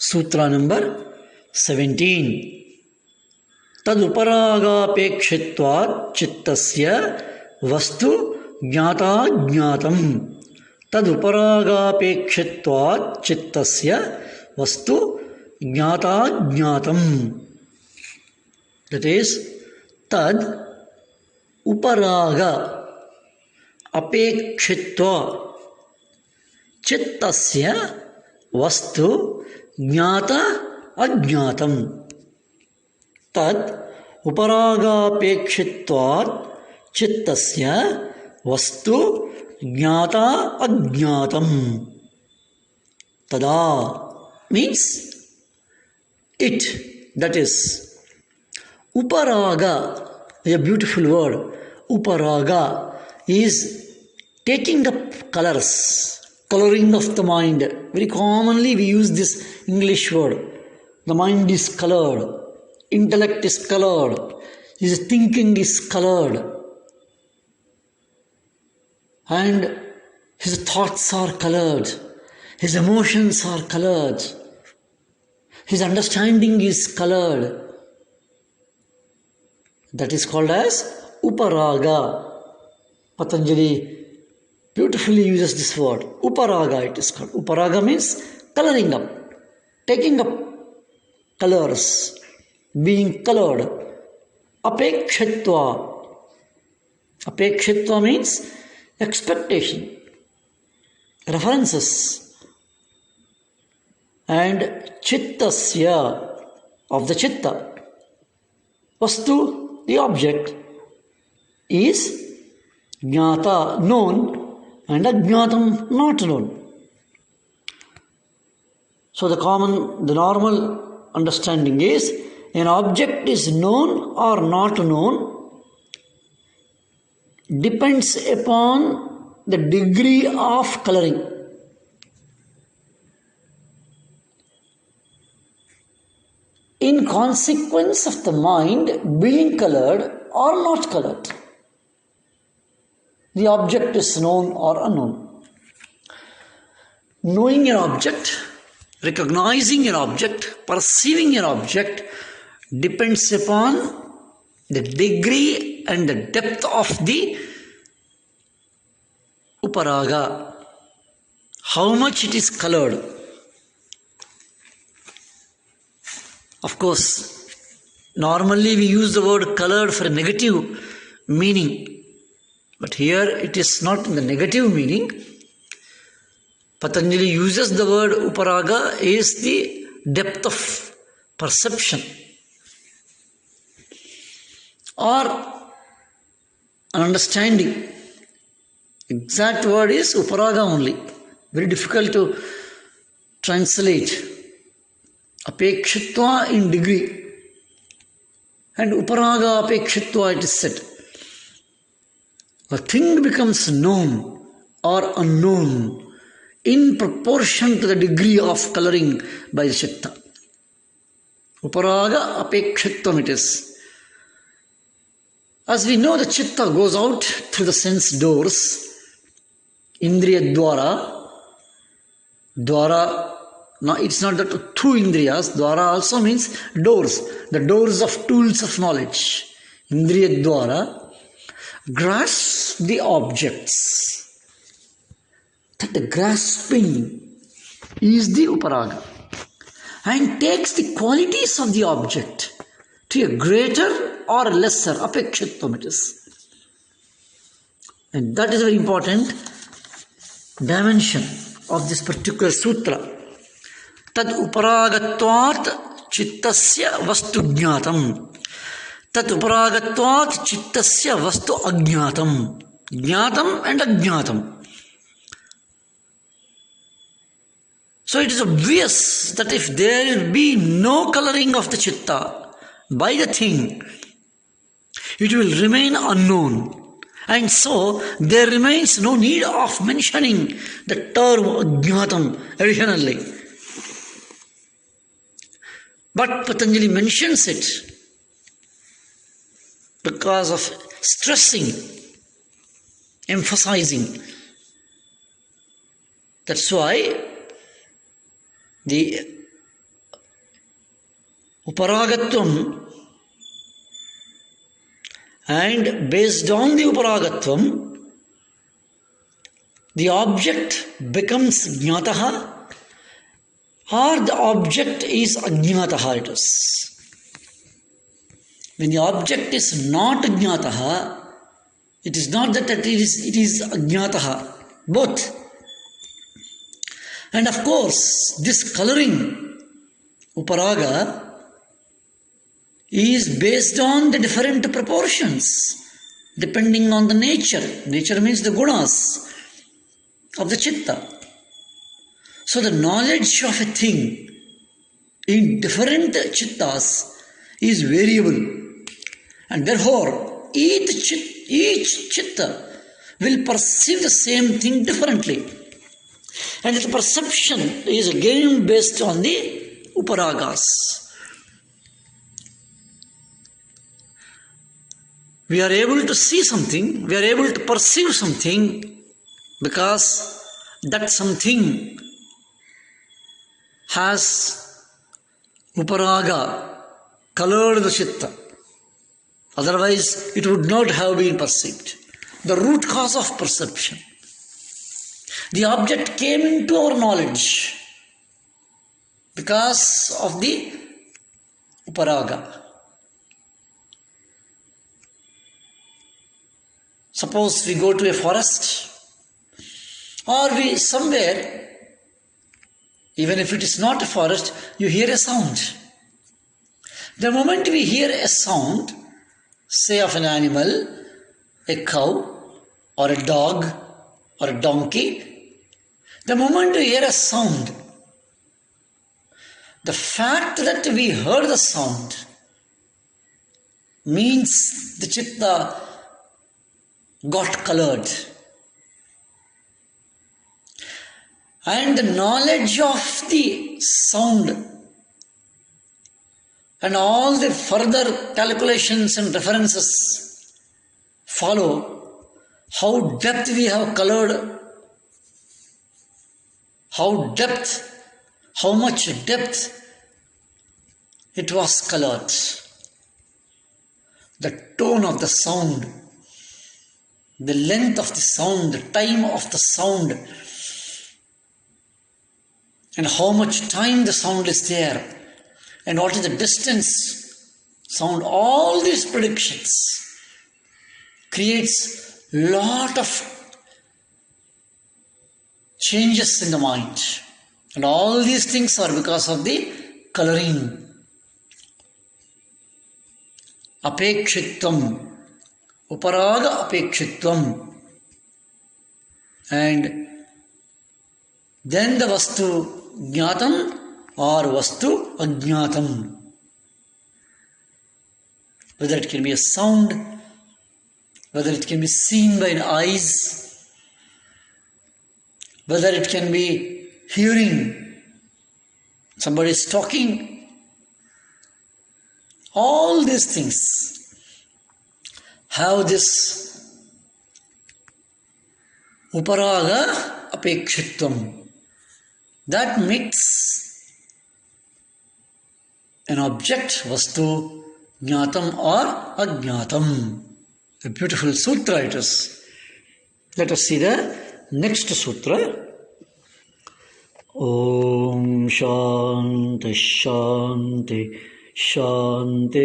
सूत्र नंबर 17. तदुपरागापेक्षित्वात् चित्तस्य वस्तु ज्ञाताज्ञातम्. तदुपरागापेक्षित्वात् चित्तस्य वस्तु ज्ञाताज्ञातम्. That is, tad uparaga apekshitva chittasya vastu jnata ajnatam. Tad uparaga apekshitvat chittasya vastu jnata ajnatam. Tada means it, that is, uparaga is a beautiful word. Uparaga is taking up colors, coloring of the mind. Very commonly we use this English word. The mind is colored, intellect is colored, his thinking is colored, and his thoughts are colored, his emotions are colored, his understanding is colored. That is called as uparaga. Patanjali beautifully uses this word. Uparaga it is called. Uparaga means coloring up, taking up colors, being colored. Apekshitva. Apekshitva means expectation, references. And chittasya, of the chitta. Vastu, the object, is jnata, known, and ajnatam, not known. So the normal understanding is, an object is known or not known depends upon the degree of coloring. In consequence of the mind being colored or not colored, the object is known or unknown. Knowing an object, recognizing an object, perceiving an object depends upon the degree and the depth of the uparaga, how much it is colored. Of course, normally we use the word colored for a negative meaning, but here it is not in the negative meaning. Patanjali uses the word uparaga is the depth of perception or an understanding. Exact word is uparaga only. Very difficult to translate. Apekshitva in degree and uparaga apekshitva, it is said. A thing becomes known or unknown in proportion to the degree of coloring by the chitta. Uparaga apekshitvam it is. As we know, the chitta goes out through the sense doors, indriya dwara. Now, it's not that two indriyas. Dwara also means doors. The doors of tools of knowledge. Indriya dwara grasps the objects. That the grasping is the uparaga. And takes the qualities of the object to a greater or lesser apekshitvam it is. And that is a very important dimension of this particular sutra. Tad uparagatvat chittasya vastu jnatam. Tad uparagatvat chittasya vastu ajnatam. Jnatam and ajnatam. So it is obvious that if there be no coloring of the chitta by the thing, it will remain unknown. And so there remains no need of mentioning the term ajnatam additionally. But Patanjali mentions it because of stressing emphasizing. That's why the Uparagatvam, and based on the Uparagatvam, the object becomes Jnataha, or the object is Ajnataha it is. When the object is not Jnataha, it is not that it is Ajnataha, both. And of course, this coloring, Uparaga, is based on the different proportions, depending on the nature. Nature means the gunas of the chitta. So the knowledge of a thing in different chittas is variable. And therefore, each chitta will perceive the same thing differently. And the perception is again based on the uparagas. We are able to see something, we are able to perceive something because that something has uparaga, colored the chitta. Otherwise, it would not have been perceived. The root cause of perception. The object came into our knowledge because of the uparaga. Suppose we go to a forest, or we somewhere, even if it is not a forest, you hear a sound. The moment we hear a sound, say of an animal, a cow, or a dog, or a donkey, the moment we hear a sound, the fact that we heard the sound means the chitta got colored. And the knowledge of the sound and all the further calculations and references follow how depth we have colored, how much depth it was colored. The tone of the sound, the length of the sound, the time of the sound, and how much time the sound is there, and what is the distance sound, all these predictions creates lot of changes in the mind. And all these things are because of the coloring. Apekshitvam, uparaga apekshitvam. And then the vastu jnatam or vastu ajnatam. Whether it can be a sound, whether it can be seen by the eyes, whether it can be hearing, somebody is talking, all these things have this uparaga apekshitvam. That makes an object, vastu, jnatam or ajnatam. A beautiful sutra it is. Let us see the next sutra. Om Shanti Shanti Shanti.